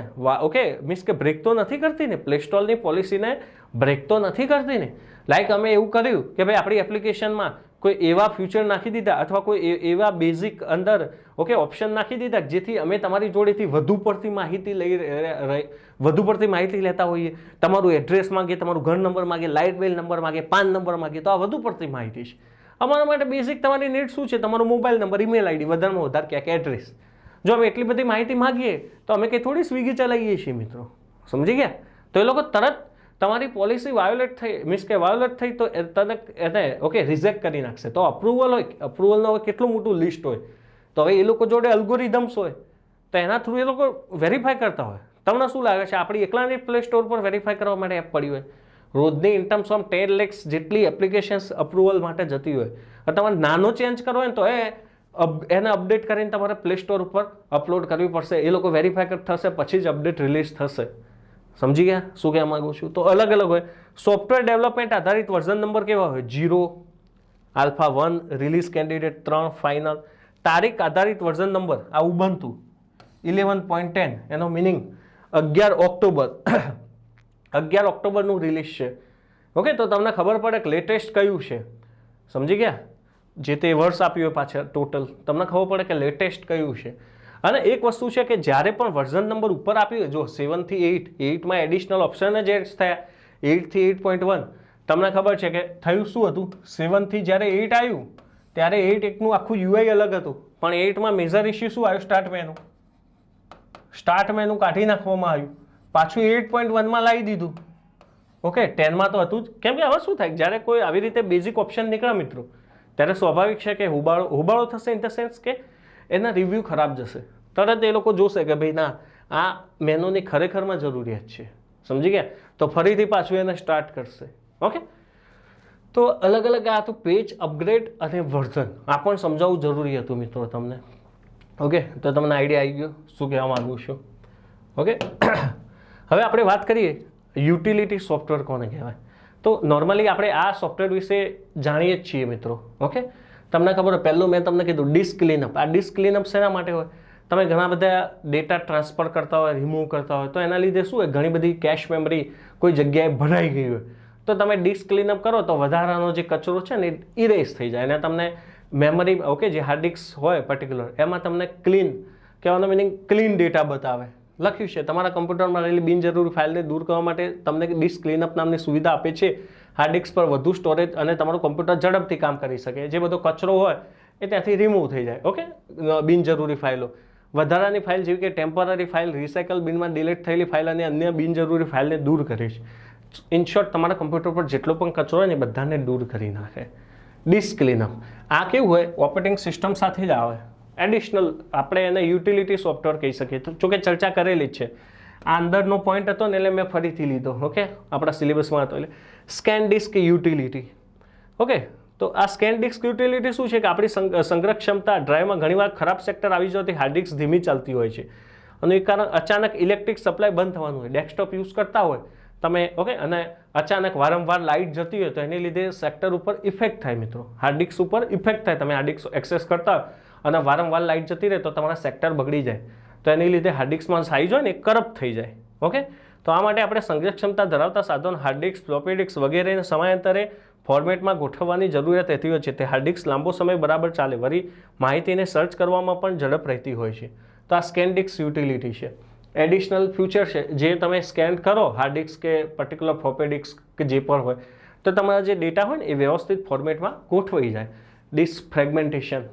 મીન્સ કે બ્રેક તો નથી કરતી ને, પ્લે સ્ટોરની પોલિસીને બ્રેક તો નથી કરતી ને. લાઈક અમે એવું કર્યું કે ભાઈ આપણી એપ્લિકેશનમાં કોઈ એવા ફ્યુચર નાખી દીધા અથવા કોઈ એવા બેઝિક અંદર ઓપ્શન નાખી દીધા જેથી અમે તમારી જોડેથી વધુ પડતી માહિતી લેતા હોઈએ. તમારું એડ્રેસ માગે, તમારું ઘર નંબર માગે, લાઇટ બિલ નંબર માગે, પાન નંબર માગે, તો આ વધુ પડતી માહિતી છે. અમારા માટે બેઝિક તમારી નીડ શું છે? તમારો મોબાઈલ નંબર, ઈમેલ આઈડી, વધારેમાં વધારે ક્યાંક એડ્રેસ. જો અમે એટલી બધી માહિતી માગીએ તો અમે કંઈ થોડી સ્વિગી ચલાવીએ છીએ મિત્રો. સમજી ગયા? તો એ લોકો તરત તમારી પોલિસી વાયોલેટ થઈ તો એને રિજેક્ટ કરી નાખશે. તો અપ્રુવલનો કેટલું મોટું લિસ્ટ હોય. તો હવે એ લોકો જોડે અલ્ગોરિધમ્સ હોય, તો એના થ્રુ એ લોકો વેરીફાઈ કરતા હોય. તમને શું લાગે છે આપણી એકલાની પ્લે સ્ટોર પર વેરીફાઈ કરવા માટે એપ પડી હોય? રોજની ઇન ટર્મ્સ ઓફ 10 lakhs જેટલી એપ્લિકેશન્સ અપ્રુવલ માટે જતી હોય. તમારે નાનો ચેન્જ કરવો હોય ને તો એને અપડેટ કરીને તમારે પ્લે સ્ટોર ઉપર અપલોડ કરવી પડશે. એ લોકો વેરીફાઈ થશે પછી જ અપડેટ રિલીઝ થશે. સમજી ગયા શું કહેવા માંગુ છું? તો અલગ હોય. સોફ્ટવેર ડેવલપમેન્ટ આધારિત વર્ઝન નંબર કેવા હોય? 0, આલ્ફા 1, રિલીઝ કેન્ડિડેટ 3, ફાઇનલ. તારીખ આધારિત વર્ઝન નંબર આ ઉબુન્ટુ 11.10, એનો મિનિંગ 11 ઓક્ટોબરનું રિલીઝ છે. ઓકે, તો તમને ખબર પડે કે લેટેસ્ટ કયું છે. સમજી ગયા? જે તે વર્ષ આપ્યું હોય પાછળ ટોટલ તમને ખબર પડે કે લેટેસ્ટ કયું છે. અને એક વસ્તુ છે કે જ્યારે પણ વર્ઝન નંબર ઉપર આપ્યું હોય, જો 7 થી 8, 8માં એડિશનલ ઓપ્શન જ એડ થયા, 8 થી 8.1. તમને ખબર છે કે થયું શું હતું? 7 થી જ્યારે 8 આવ્યું ત્યારે 8.1નું આખું UI અલગ હતું, પણ 8માં મેજર ઇશ્યુ શું આવ્યું? સ્ટાર્ટ મેનુ કાઢી નાખવામાં આવ્યું, પાછું 8.1માં લાવી દીધું. ઓકે, 10માં તો હતું જ. કેમ કે હવે શું થાય જ્યારે કોઈ આવી રીતે બેઝિક ઓપ્શન નીકળે મિત્રો, ત્યારે સ્વાભાવિક છે કે હોબાળો થશે. ઇન ધ સેન્સ કે એના રિવ્યૂ ખરાબ જશે. તરત એ લોકો જોશે કે ભાઈ ના, આ મેનુની ખરેખરમાં જરૂરિયાત છે. સમજી ગયા? તો ફરીથી પાછું એને સ્ટાર્ટ કરશે. ઓકે, તો અલગ અલગ આ તો પેજ અપગ્રેડ અને વર્ઝન આ પણ સમજાવવું જરૂરી હતું મિત્રો તમને. ઓકે, તો તમને આઈડિયા આવી ગયો શું કહેવા માગું છું. ઓકે, હવે આપણે વાત કરીએ યુટિલિટી સોફ્ટવેર કોને કહેવાય. તો નોર્મલી આપણે આ સોફ્ટવેર વિશે જાણીએ જ છીએ મિત્રો. ઓકે, તમને ખબર હોય પહેલું મેં તમને કીધું ડિસ્ક ક્લીનઅપ. આ ડિસ્ક ક્લીનઅપ શેના માટે હોય? તમે ઘણા બધા ડેટા ટ્રાન્સફર કરતા હોય, રિમૂવ કરતા હોય, તો એના લીધે શું હોય ઘણી બધી કેશ મેમરી કોઈ જગ્યાએ ભરાઈ ગઈ હોય, તો તમે ડિસ્ક ક્લીનઅપ કરો તો વધારાનો જે કચરો છે ને એ ઇરેઝ થઈ જાય અને તમને મેમરી ઓકે જે હાર્ડ ડિસ્ક હોય પર્ટિક્યુલર એમાં તમને ક્લીન કહેવાનો મિનિંગ ક્લીન ડેટા બતાવે. લખ્યું છે તમારા કમ્પ્યુટરમાં રહેલી બિનજરૂરી ફાઇલને દૂર કરવા માટે તમને ડિસ્ક ક્લીનઅપ નામની સુવિધા આપે છે. હાર્ડ ડિસ્ક પર વધુ સ્ટોરેજ અને તમારું કમ્પ્યુટર ઝડપથી કામ કરી શકે. જે બધો કચરો હોય એ ત્યાંથી રિમૂવ થઈ જાય. ઓકે, બિનજરૂરી ફાઇલો, વધારાની ફાઇલ જેવી કે ટેમ્પરરી ફાઇલ, રિસાયકલ બિનમાં ડિલીટ થયેલી ફાઇલ અને અન્ય બિનજરૂરી ફાઇલને દૂર કરે છે. ઇન શોર્ટ તમારા કમ્પ્યુટર પર જેટલો પણ કચરો હોય ને એ બધાને દૂર કરી નાખે. ડિસ્ક ક્લીનઅપ આ કેવું હોય ઓપરેટિંગ સિસ્ટમ સાથે જ આવે. એડિશનલ આપણે એને યુટિલિટી સોફ્ટવેર કહી શકીએ. તો જોકે ચર્ચા કરેલી જ છે. આ અંદરનો પોઈન્ટ હતો ને એટલે મેં ફરીથી લીધો. ઓકે, આપણા સિલેબસમાં હતો એટલે સ્કેન ડિસ્ક યુટિલિટી. ઓકે, તો આ સ્કેન ડિસ્ક યુટિલિટી શું છે કે આપણી સંગ્રહ ક્ષમતા ડ્રાઈવમાં ઘણીવાર ખરાબ સેક્ટર આવી જવાથી હાર્ડ ડિસ્ક ધીમી ચાલતી હોય છે અને એ કારણ અચાનક ઇલેક્ટ્રિક સપ્લાય બંધ થવાનું હોય. ડેસ્કટોપ યુઝ કરતા હોય તમે ઓકે અને અચાનક વારંવાર લાઇટ જતી હોય તો એને લીધે સેક્ટર ઉપર ઇફેક્ટ થાય મિત્રો. હાર્ડ ડિસ્ક ઉપર ઇફેક્ટ થાય. તમે હાર્ડ ડિસ્ક એક્સેસ કરતા હોય અને વારંવાર લાઇટ જતી રહે તો તમારા સેક્ટર બગડી જાય. તો એની લીધે હાર્ડ ડિસ્કમાં સાઇઝ હોય ને એ કરપ્ટ થઈ જાય. ઓકે, તો આ માટે આપણે સંગ્રહ ક્ષમતા ધરાવતા સાધનો હાર્ડ ડિસ્ક, ફ્લોપી ડિસ્ક વગેરેને સમયાંતરે ફોર્મેટમાં ગોઠવવાની જરૂરિયાત રહેતી હોય છે. તે હાર્ડ ડિસ્ક લાંબો સમય બરાબર ચાલે. વળી માહિતીને સર્ચ કરવામાં પણ ઝડપ રહેતી હોય છે. તો આ સ્કેન ડિસ્ક યુટિલિટી છે. એડિશનલ ફ્યુચર છે જે તમે સ્કેન કરો હાર્ડ ડિસ્ક કે પર્ટિક્યુલર ફ્લોપી ડિસ્ક કે જે પણ હોય તો તમારા જે ડેટા હોય ને એ વ્યવસ્થિત ફોર્મેટમાં ગોઠવાઈ જાય. ડિસ્ક ફ્રેગમેન્ટેશન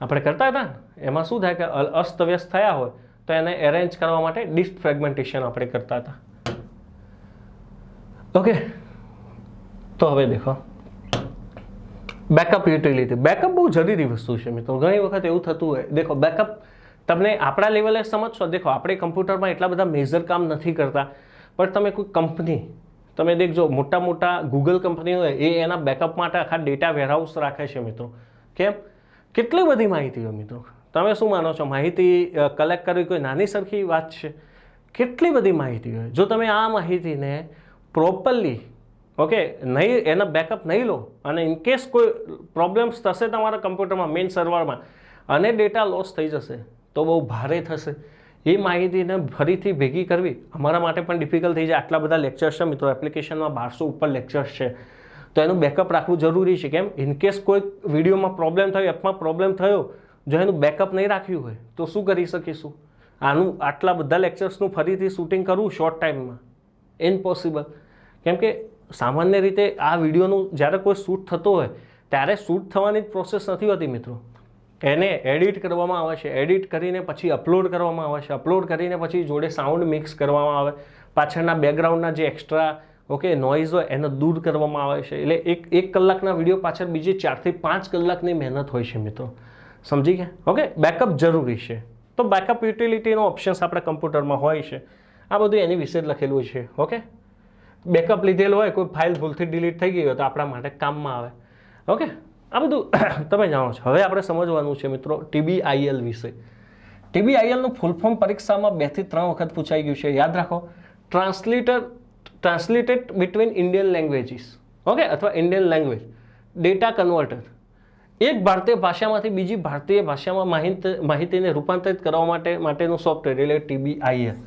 આપણે કરતા હતા ને એમાં શું થાય કે અસ્તવ્યસ્ત થયા હોય તો એને એરેન્જ કરવા માટે ડિસ્ક ફ્રેગમેન્ટેશન આપણે કરતા હતા. ઓકે, તો હવે દેખો બેકઅપ યુટિલિટી. બેકઅપ બહુ જરૂરી વસ્તુ છે મિત્રો. ઘણી વખત એવું થતું હોય દેખો બેકઅપ તમને આપણા લેવલે સમજશો. દેખો આપણે કમ્પ્યુટરમાં એટલા બધા મેજર કામ નથી કરતા પણ તમે કોઈ કંપની તમે દેખજો મોટા મોટા ગૂગલ કંપની હોય એ એના બેકઅપ માટે આખા ડેટા વેરહાઉસ રાખે છે મિત્રો. કેમ? કેટલી બધી માહિતી હોય મિત્રો. તમે શું માનો છો માહિતી કલેક્ટ કરવી કોઈ નાની સરખી વાત છે? કેટલી બધી માહિતી હોય. જો તમે આ માહિતીને પ્રોપરલી ઓકે નહીં એના બેકઅપ નહીં લો અને ઇનકેસ કોઈ પ્રોબ્લેમ્સ થશે તમારા કમ્પ્યુટરમાં મેઇન સર્વરમાં અને ડેટા લોસ થઈ જશે તો બહુ ભારે થશે. એ માહિતીને ફરીથી ભેગી કરવી અમારા માટે પણ ડિફિકલ્ટ થઈ જાય. આટલા બધા લેક્ચર્સ છે મિત્રો. એપ્લિકેશનમાં 1200 ઉપર લેક્ચર્સ છે તો એનું બેકઅપ રાખવું જરૂરી છે. કેમ? ઇનકેસ કોઈ વિડીયોમાં પ્રોબ્લેમ થયો, એપમાં પ્રોબ્લેમ થયો, જો એનું બેકઅપ નહીં રાખ્યું હોય તો શું કરી શકીશું? આનું આટલા બધા લેક્ચર્સનું ફરીથી શૂટિંગ કરવું શોર્ટ ટાઈમમાં ઇમ્પોસિબલ. કેમ કે સામાન્ય રીતે આ વિડીયોનું જ્યારે કોઈ શૂટ થતો હોય ત્યારે શૂટ થવાની જ પ્રોસેસ નથી હોતી મિત્રો. એને એડિટ કરવામાં આવે છે. એડિટ કરીને પછી અપલોડ કરવામાં આવે છે. અપલોડ કરીને પછી જોડે સાઉન્ડ મિક્સ કરવામાં આવે. પાછળના બેકગ્રાઉન્ડના જે એક્સ્ટ્રા ઓકે નોઇઝ હોય એને દૂર કરવામાં આવે છે. એટલે એક કલાકના વિડીયો પાછળ બીજી 4 થી 5 કલાકની મહેનત હોય છે મિત્રો. સમજી ગયા? ઓકે, બેકઅપ જરૂરી છે. તો બેકઅપ યુટિલિટીનો ઓપ્શન્સ આપણા કમ્પ્યુટરમાં હોય છે. આ બધું એની વિશે જ લખેલું છે. ઓકે, બેકઅપ લીધેલો હોય કોઈ ફાઇલ ભૂલથી ડિલીટ થઈ ગઈ હોય તો આપણા માટે કામમાં આવે. ઓકે, આ બધું તમે જાણો છો. હવે આપણે સમજવાનું છે મિત્રો TBIL વિશે. TBILનું ફૂલ ફોર્મ પરીક્ષામાં 2 થી 3 વખત પૂછાઈ ગયું છે. યાદ રાખો, translated between Indian languages. Okay, અથવા ઇન્ડિયન લેંગ્વેજ ડેટા કન્વર્ટર. એક ભારતીય ભાષામાંથી બીજી ભારતીય ભાષામાં માહિતીને રૂપાંતરિત કરવા માટેનું સોફ્ટવેર એટલે TBIL.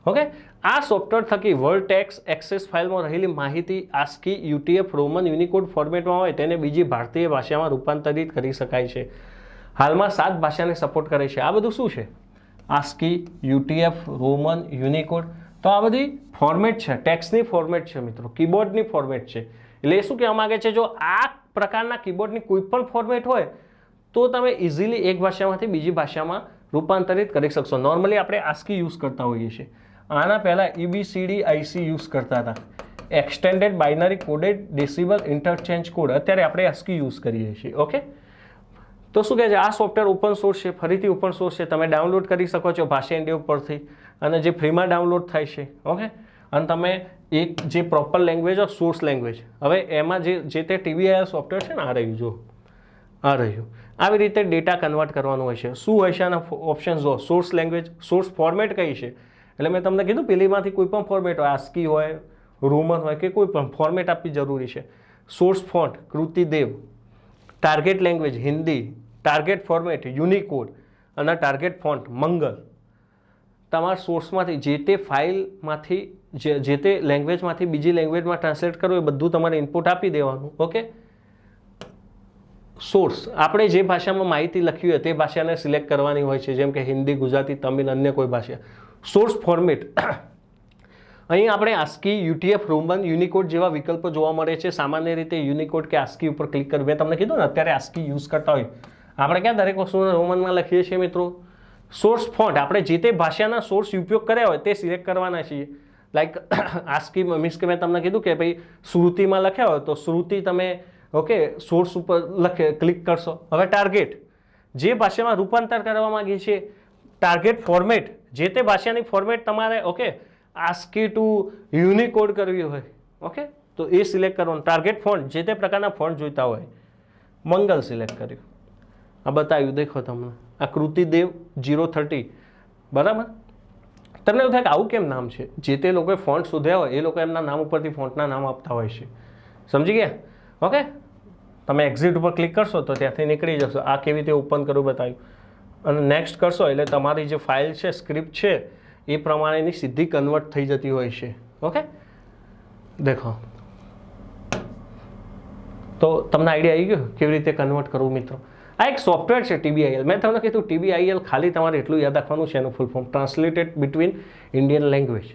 ઓકે, આ સોફ્ટવેર થકી વર્ડ ટેક્સ્ટ એક્સેસ ફાઇલમાં રહેલી માહિતી ASCII, UTF, રોમન યુનિકોડ ફોર્મેટમાં હોય તેને બીજી ભારતીય ભાષામાં રૂપાંતરિત કરી શકાય છે. હાલમાં 7 ભાષાને સપોર્ટ કરે છે. આ બધું શું છે? ASCII, UTF, Roman Unicode. તો આ બધી ફોર્મેટ છે. ટેક્સ્ટની ફોર્મેટ છે મિત્રો. કીબોર્ડની ફોર્મેટ છે. એટલે શું કહેવા માગે છે? જો આ પ્રકારના કીબોર્ડની કોઈ પણ ફોર્મેટ હોય તો તમે ઇઝીલી એક ભાષામાંથી બીજી ભાષામાં રૂપાંતરિત કરી શકશો. નોર્મલી આપણે ASCII યુઝ કરતા હોઈએ છીએ. આના પહેલાં EBCD IC યુઝ કરતા હતા. Extended binary coded decibel interchange code. અત્યારે આપણે ASCII યુઝ કરીએ છીએ. ઓકે, તો શું કહે છે? આ સોફ્ટવેર ઓપન સોર્સ છે. ફરીથી ઓપન સોર્સ છે. તમે ડાઉનલોડ કરી શકો છો ભાષા ઇન્ડિયા ઉપરથી અને જે ફ્રીમાં ડાઉનલોડ થાય છે. ઓકે, અને તમે એક જે proper language of source language, હવે એમાં જે તે TBIL સોફ્ટવેર છે ને, આ રહ્યું જો, આ રહ્યું, આવી રીતે ડેટા કન્વર્ટ કરવાનું હોય છે. શું હોય છે આના ઓપ્શન્સ? જો સોર્સ લેંગ્વેજ, સોર્સ ફોર્મેટ કઈ છે, એટલે મેં તમને કીધું પેલીમાંથી કોઈ પણ ફોર્મેટ હોય, ASCII હોય, રોમન હોય કે કોઈ પણ ફોર્મેટ આપવી જરૂરી છે. Source font Krutidev, target language Hindi, target format unicode અને ટાર્ગેટ ફોન્ટ મંગલ. તમારા સોર્સમાંથી જે તે ફાઇલમાંથી જે તે લેંગ્વેજમાંથી બીજી લેંગ્વેજમાં ટ્રાન્સલેટ કરવું એ બધું તમારે ઇનપુટ આપી દેવાનું. ઓકે, સોર્સ આપણે જે ભાષામાં માહિતી લખી હોય તે ભાષાને સિલેક્ટ કરવાની હોય છે, જેમ કે હિન્દી, ગુજરાતી, તમિલ, અન્ય કોઈ ભાષા. સોર્સ ફોર્મેટ, અહીં આપણે ASCII, UTF, રોમન, યુનિકોડ જેવા વિકલ્પો જોવા મળે છે. સામાન્ય રીતે યુનિકોડ કે ASCII ઉપર ક્લિક કરી, મેં તમને કીધું ને અત્યારે ASCII યુઝ કરતા હોય, આપણે ક્યાં દરેક વસ્તુને રોમનમાં લખીએ છીએ મિત્રો. સોર્સ ફોન્ટ આપણે જે તે ભાષાના સોર્સ ઉપયોગ કર્યા હોય તે સિલેક્ટ કરવાના છીએ. લાઈક ASCII મીન્સ કે મેં તમને કીધું કે ભાઈ શ્રુતિમાં લખ્યા હોય તો શ્રુતિ તમે ઓકે સોર્સ ઉપર ક્લિક કરશો. હવે ટાર્ગેટ, જે ભાષામાં રૂપાંતર કરવા માંગીએ છીએ, ટાર્ગેટ ફોર્મેટ, જે તે ભાષાની ફોર્મેટ તમારે ઓકે ASCII ટુ યુનિકોડ કરવી હોય, ઓકે, તો એ સિલેક્ટ કરવાનું. ટાર્ગેટ ફોન્ટ, જે તે પ્રકારના ફોન્ટ જોઈતા હોય, મંગલ સિલેક્ટ કર્યું. આ બતાવ્યું, દેખો તમને આ કૃતિદેવ 030, બરાબર. તમને એવું થાય કે આવું કેમ નામ છે? જે તે લોકોએ ફોન્ટ શોધ્યા હોય એ લોકો એમના નામ ઉપરથી ફોન્ટના નામ આપતા હોય છે. સમજી ગયા? ઓકે, તમે એક્ઝિટ ઉપર ક્લિક કરશો તો ત્યાંથી નીકળી જશો. આ કેવી રીતે ઓપન કરવું બતાવ્યું, અને નેક્સ્ટ કરશો એટલે તમારી જે ફાઇલ છે, સ્ક્રિપ્ટ છે, એ પ્રમાણેની સીધી કન્વર્ટ થઈ જતી હોય છે. ઓકે, દેખો તો તમને આઈડિયા આવી ગયો કેવી રીતે કન્વર્ટ કરવું મિત્રો. આ એક સોફ્ટવેર છે TBIL. મેં તમને કીધું TBIL ખાલી તમારે એટલું યાદ રાખવાનું છે, એનું full form translated between Indian language.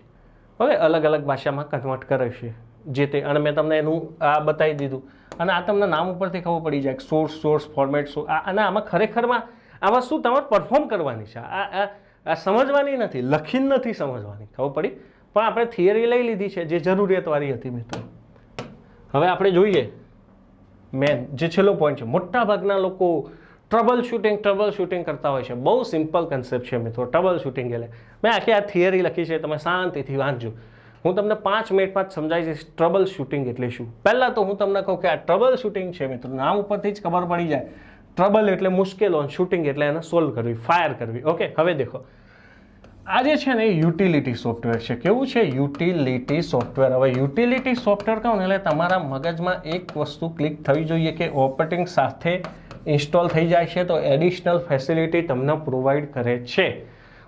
હવે અલગ અલગ ભાષામાં કન્વર્ટ કરે છે જે તે, અને મેં તમને એનું આ બતાવી દીધું. અને આ તમને નામ ઉપરથી ખબર પડી જાય સોર્સ ફોર્મેટ શું. અને આમાં ખરેખરમાં આ વસ્તુ તમારે પરફોર્મ કરવાની છે. આ સમજવાની નથી, લખીને નથી સમજવાની, ખબર પડી. પણ આપણે થિયરી લઈ લીધી છે જે જરૂરિયાતવાળી હતી મિત્રો. હવે આપણે જોઈએ મેન જે છેલ્લો પોઈન્ટ છે. મોટા ભાગના લોકો ટ્રબલ શૂટિંગ કરતા હોય છે. બહુ સિમ્પલ કન્સેપ્ટ છે મિત્રો ટ્રબલ શૂટિંગ. એટલે મેં આખી આ થિયરી લખી છે, તમે શાંતિથી વાંચજો. હું તમને 5 મિનિટમાં જ સમજાવી દઈશ ટ્રબલ શૂટિંગ એટલે શું. પહેલાં તો હું તમને કહું કે આ ટ્રબલ શૂટિંગ છે મિત્રો, નામ ઉપરથી જ ખબર પડી જાય. ટ્રબલ એટલે મુશ્કેલો, શૂટિંગ એટલે એને સોલ્વ કરવી, ફાયર કરવી. ઓકે, હવે દેખો આ જે છે ને એ યુટિલિટી સોફ્ટવેર છે. કેવું છે? Utility software. હવે યુટિલિટી સોફ્ટવેર કહું ને એટલે તમારા મગજમાં એક વસ્તુ ક્લિક થવી જોઈએ કે ઓપરેટિંગ સાથે ઇન્સ્ટોલ થઈ જાય છે તો એડિશનલ ફેસિલિટી તમને પ્રોવાઈડ કરે છે.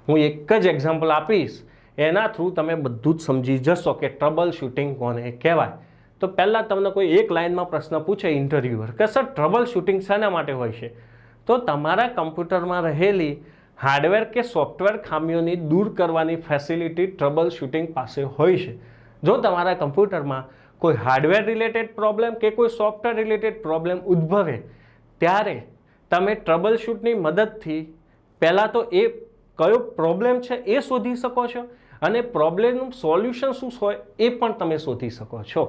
હું એક જ એક્ઝામ્પલ આપીશ, એના થ્રુ તમે બધું જ સમજી જશો કે ટ્રબલ શૂટિંગ કોને કહેવાય. તો પહેલાં તમને કોઈ એક લાઇનમાં પ્રશ્ન પૂછે ઇન્ટરવ્યુઅર કે સર ટ્રબલ શૂટિંગ શાના માટે હોય છે, તો તમારા કમ્પ્યુટરમાં રહેલી હાર્ડવેર કે સોફ્ટવેર ખામીઓની દૂર કરવાની ફેસિલિટી ટ્રબલ શૂટિંગ પાસે હોય છે. જો તમારા કમ્પ્યુટરમાં કોઈ હાર્ડવેર રિલેટેડ પ્રોબ્લેમ કે કોઈ સોફ્ટવેર રિલેટેડ પ્રોબ્લેમ ઉદ્ભવે ત્યારે તમે ટ્રબલ શૂટની મદદથી પહેલાં તો એ કયો પ્રોબ્લેમ છે એ શોધી શકો છો, અને પ્રોબ્લેમનું સોલ્યુશન શું હોય એ પણ તમે શોધી શકો છો.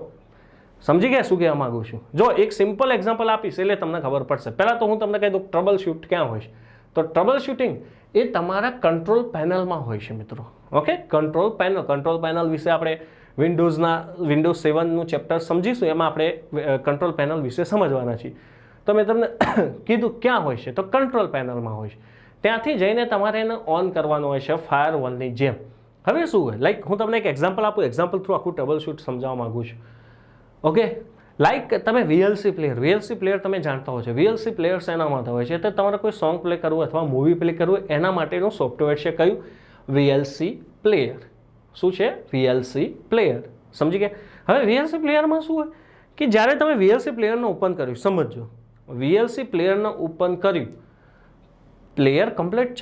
સમજી ગયા શું કહેવા માગું છું? જો એક સિમ્પલ એક્ઝામ્પલ આપીશ એટલે તમને ખબર પડશે. પહેલાં તો હું તમને કહી દઉં ટ્રબલ શૂટ ક્યાં હોય છે. તો ટ્રબલ શૂટિંગ એ તમારા કંટ્રોલ પેનલમાં હોય છે મિત્રો. ઓકે, કંટ્રોલ પેનલ વિશે આપણે વિન્ડોઝ 7નું ચેપ્ટર સમજીશું, એમાં આપણે કંટ્રોલ પેનલ વિશે સમજવાના છીએ. તો મેં તમને કીધું ક્યાં હોય છે, તો કંટ્રોલ પેનલમાં હોય છે. ત્યાંથી જઈને તમારે એને ઓન કરવાનું હોય છે ફાયરવોલની જેમ. હવે શું હોય, લાઈક હું તમને એક એક્ઝામ્પલ આપું, એક્ઝામ્પલ થ્રુ આખું ટ્રબલ શૂટ સમજાવવા માગું છું. ઓકે, લાઈક તમે VLC પ્લેયર તમે જાણતા હો છો. VLC પ્લેયર એના માટે હોય છે તો તમારે કોઈ સોંગ પ્લે કરવું અથવા મૂવી પ્લે કરવું એના માટેનું સોફ્ટવેર છે. કયું? VLC player. શું છે? VLC player. સમજી ગયા? હવે VLC પ્લેયરમાં શું હોય કે જ્યારે તમે VLC પ્લેયરને ઓપન કર્યું, સમજો VLC પ્લેયરને ઓપન કર્યું, પ્લેયર કમ્પ્લીટ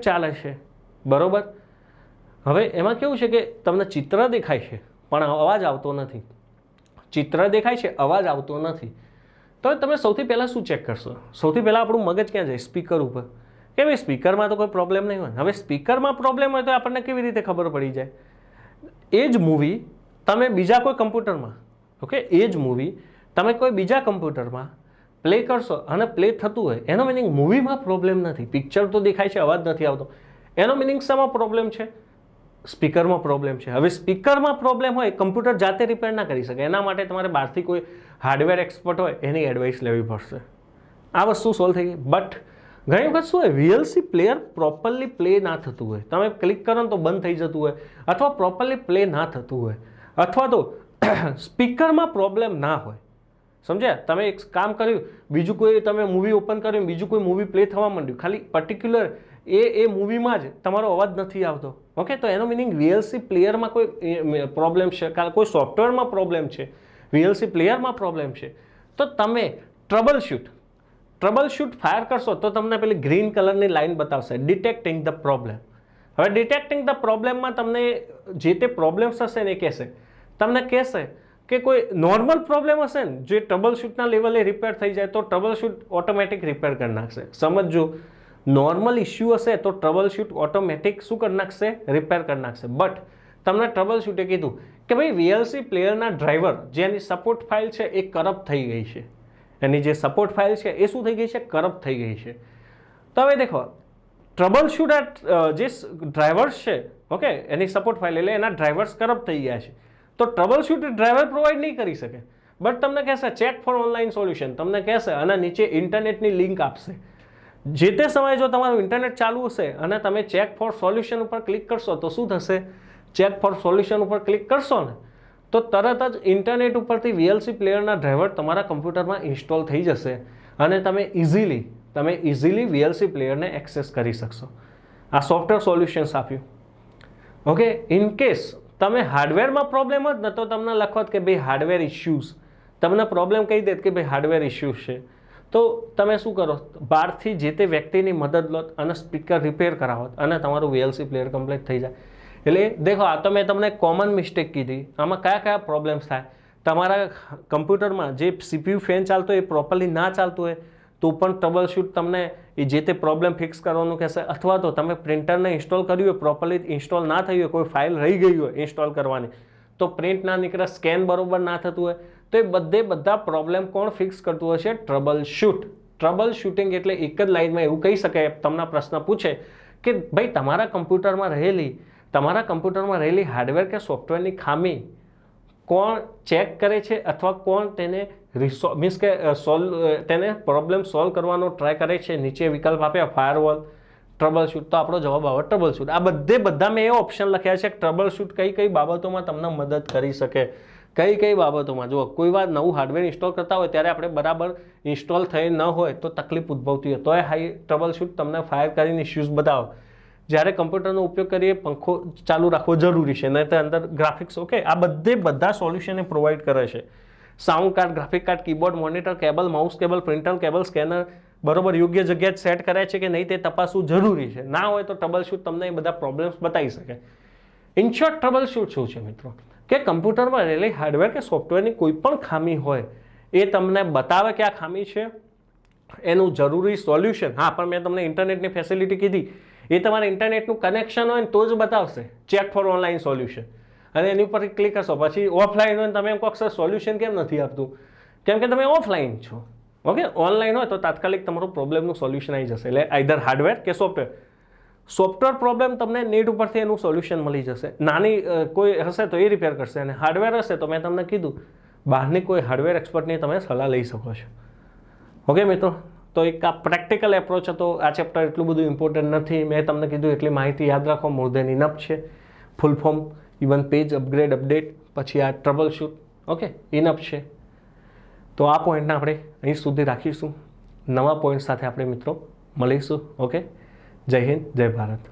ચાલે છે, બરોબર. હવે એમાં કેવું છે કે તમને ચિત્ર દેખાય છે પણ અવાજ આવતો નથી. અવાજ આવતો નથી. તો તમે સૌથી પહેલાં શું ચેક કરશો? સૌથી પહેલાં આપણું મગજ ક્યાં જાય? સ્પીકર ઉપર. કે ભાઈ સ્પીકરમાં તો કોઈ પ્રોબ્લેમ નહીં હોય. હવે સ્પીકરમાં પ્રોબ્લેમ હોય તો આપણને કેવી રીતે ખબર પડી જાય? એ જ મૂવી તમે બીજા કોઈ કમ્પ્યુટરમાં, ઓકે, એ જ મૂવી તમે કોઈ બીજા કમ્પ્યુટરમાં પ્લે કરશો અને પ્લે થતું હોય, એનો મિનિંગ મૂવીમાં પ્રોબ્લેમ નથી. પિક્ચર તો દેખાય છે, અવાજ નથી આવતો. એનો મિનિંગ શામાં પ્રોબ્લેમ છે? સ્પીકરમાં પ્રોબ્લેમ છે. હવે સ્પીકરમાં પ્રોબ્લેમ હોય, કમ્પ્યુટર જાતે રિપેર ના કરી શકે, એના માટે તમારે બહારથી કોઈ હાર્ડવેર એક્સપર્ટ હોય એની એડવાઇસ લેવી પડશે. આ વસ્તુ સોલ્વ થઈ ગઈ. બટ ઘણી વખત શું હોય, VLC પ્લેયર પ્રોપરલી પ્લે ના થતું હોય, તમે ક્લિક કરો ને તો બંધ થઈ જતું હોય, અથવા પ્રોપરલી પ્લે ના થતું હોય, અથવા તો સ્પીકરમાં પ્રોબ્લેમ ના હોય. સમજ્યા? તમે એક કામ કર્યું, બીજું કોઈ તમે મૂવી ઓપન કર્યું, બીજું કોઈ મૂવી પ્લે થવા માંડ્યું, ખાલી પર્ટિક્યુલર એ મૂવીમાં જ તમારો અવાજ નથી આવતો. ઓકે, તો એનો મિનિંગ VLC પ્લેયરમાં કોઈ પ્રોબ્લેમ છે, કોઈ સોફ્ટવેરમાં પ્રોબ્લેમ છે, VLC પ્લેયરમાં પ્રોબ્લેમ છે. તો તમે ટ્રબલ શૂટ ફાયર કરશો તો તમને પેલી ગ્રીન કલરની લાઇન બતાવશે, ડિટેક્ટિંગ ધ પ્રોબ્લેમ. હવે ડિટેક્ટિંગ ધ પ્રોબ્લેમમાં તમને જે તે પ્રોબ્લેમ્સ હશે ને એ કહેશે, તમને કહેશે કે કોઈ નોર્મલ પ્રોબ્લેમ હશે ને જે ટ્રબલ શૂટના લેવલે રિપેર થઈ જાય તો ટ્રબલ શૂટ ઓટોમેટિક રિપેર કરી નાખશે. સમજો, નોર્મલ ઇસ્યુ હશે તો ટ્રબલ શૂટ ઓટોમેટિક શું કરી નાખશે? રિપેર કરી નાખશે. બટ તમને ટ્રબલ શૂટે કીધું કે ભાઈ VLC પ્લેયરના ડ્રાઈવર જેની સપોર્ટ ફાઇલ છે એ કરપ્ટ થઈ ગઈ છે, એની જે સપોર્ટ ફાઇલ છે એ શું થઈ ગઈ છે? કરપ્ટ થઈ ગઈ છે. તો હવે દેખો, ટ્રબલ શૂટ જે ડ્રાઈવર્સ છે, ઓકે, એની સપોર્ટ ફાઇલ એટલે એના ડ્રાઈવર્સ કરપ્ટ થઈ ગયા છે, તો ટ્રબલ શૂટ ડ્રાઈવર પ્રોવાઈડ નહીં કરી શકે. બટ તમને કહેશે ચેક ફોર ઓનલાઈન સોલ્યુશન, તમને કહેશે અને નીચે ઇન્ટરનેટની લિંક આપશે. જે તે સમયે જો તમારું ઇન્ટરનેટ ચાલુ હશે અને તમે ચેક ફોર સોલ્યુશન ઉપર ક્લિક કરશો તો શું થશે? ચેક ફોર સોલ્યુશન ઉપર ક્લિક કરશો ને તો તરત જ ઇન્ટરનેટ ઉપરથી VLC પ્લેયરના ડ્રાઈવર તમારા કમ્પ્યુટરમાં ઇન્સ્ટોલ થઈ જશે અને તમે ઇઝીલી VLC પ્લેયરને એક્સેસ કરી શકશો. આ સોફ્ટવેર સોલ્યુશન્સ આપ્યું. ઓકે, ઇન કેસ તમે હાર્ડવેરમાં પ્રોબ્લેમ જ ન તો તમને લખોત કે ભાઈ હાર્ડવેર ઇશ્યુઝ, તમને પ્રોબ્લેમ કહી દેત કે ભાઈ હાર્ડવેર ઇશ્યુઝ છે, તો તમે શું કરો? બહારથી જે તે વ્યક્તિની મદદ લો અને સ્પીકર રિપેર કરાવો અને તમારું VLC પ્લેયર કમ્પ્લીટ થઈ જાય. એટલે દેખો, આ તો મેં તમને કોમન મિસ્ટેક કીધી. આમાં કયા પ્રોબ્લેમ્સ થાય? તમારા કમ્પ્યુટરમાં જે CPU ફેન ચાલતો હોય એ પ્રોપરલી ના ચાલતું હોય તો પણ ટ્રબલ શૂટ તમને એ જે તે પ્રોબ્લેમ ફિક્સ કરવાનું કહેશે, અથવા તો તમે પ્રિન્ટરને ઇન્સ્ટોલ કર્યું હોય, પ્રોપરલી ઇન્સ્ટોલ ના થયું હોય, કોઈ ફાઇલ રહી ગઈ હોય ઇન્સ્ટોલ કરવાની, તો પ્રિન્ટ ના નીકળે, સ્કેન બરોબર ના થતું હોય, તો એ બધા પ્રોબ્લેમ કોણ ફિક્સ કરતું હોય છે? Trouble shoot. ટ્રબલ શૂટિંગ એટલે એક જ લાઇનમાં એવું કહી શકાય, તમને પ્રશ્ન પૂછે કે ભાઈ તમારા કમ્પ્યુટરમાં રહેલી હાર્ડવેર કે સોફ્ટવેરની ખામી કોણ ચેક કરે છે, અથવા કોણ તેને મીન્સ કે તેને પ્રોબ્લેમ સોલ્વ કરવાનો ટ્રાય કરે છે? નીચે વિકલ્પ આપ્યા, ફાયરવોલ, ટ્રબલ શૂટ. તો આપણો જવાબ આવે ટ્રબલ શૂટ. આ બધા મેં એ ઓપ્શન લખ્યા છે કે ટ્રબલ શૂટ કઈ બાબતોમાં તમને મદદ કરી શકે, કઈ બાબતોમાં. જો કોઈ વાર નવું હાર્ડવેર ઇન્સ્ટોલ કરતા હોય ત્યારે આપણે બરાબર ઇન્સ્ટોલ થઈ ન હોય તો તકલીફ ઉદ્ભવતી હોય તો એ ટ્રબલ શૂટ તમને ફાયર કરીને ઇશ્યુઝ બતાવો. જ્યારે કમ્પ્યુટરનો ઉપયોગ કરીએ પંખો ચાલુ રાખવો જરૂરી છે, નહીં તો અંદર ગ્રાફિક્સ, ઓકે, આ બધા સોલ્યુશન એ પ્રોવાઈડ કરે છે. Sound card, graphic card, keyboard, monitor cable, mouse cable, printer cable, scanner બરોબર યોગ્ય જગ્યાએ સેટ કર્યા છે કે નહીં તે તપાસવું જરૂરી છે. ના હોય તો ટ્રબલ શૂટ તમને એ બધા પ્રોબ્લેમ્સ બતાવી શકે. ઇન શોર્ટ, ટ્રબલ શૂટ શું છે મિત્રો? કે કમ્પ્યુટરમાં રહેલી હાર્ડવેર કે સોફ્ટવેરની કોઈ પણ ખામી હોય એ તમને બતાવે કે આ ખામી છે, એનું જરૂરી સોલ્યુશન. હા, પણ મેં તમને ઇન્ટરનેટની ફેસિલિટી કીધી, એ તમારે ઇન્ટરનેટનું કનેક્શન હોય ને તો જ બતાવશે ચેક ફોર ઓનલાઈન સોલ્યુશન. અને એની ઉપર ક્લિક કરશો, પછી ઓફલાઈન હોય તમે એમ કહો સર સોલ્યુશન કેમ નથી આપતું? કેમ કે તમે ઓફલાઈન છો. ઓકે, ઓનલાઈન હોય તો તાત્કાલિક તમારો પ્રોબ્લેમનું સોલ્યુશન આવી જશે. એટલે આઈધર હાર્ડવેર કે સોફ્ટવેર પ્રોબ્લેમ તમને નેટ ઉપરથી એનું સોલ્યુશન મળી જશે. નાની કોઈ હશે તો એ રિપેર કરશે, અને હાર્ડવેર હશે તો મેં તમને કીધું બહારની કોઈ હાર્ડવેર એક્સપર્ટની તમે સલાહ લઈ શકો છો. ઓકે મિત્રો, તો એક આ પ્રેક્ટિકલ એપ્રોચ હતો. આ ચેપ્ટર એટલું બધું ઇમ્પોર્ટન્ટ નથી, મેં તમને કીધું એટલી માહિતી યાદ રાખો, મોર દેન ઇનફ છે. Full form, even page upgrade, update, પછી આ ટ્રબલ શૂટ, ઓકે, ઇનફ છે. તો આ પોઈન્ટને આપણે અહીં સુધી રાખીશું. નવા પોઈન્ટ સાથે આપણે મિત્રો મળીશું. ઓકે, જય હિન્દ, જય ભારત.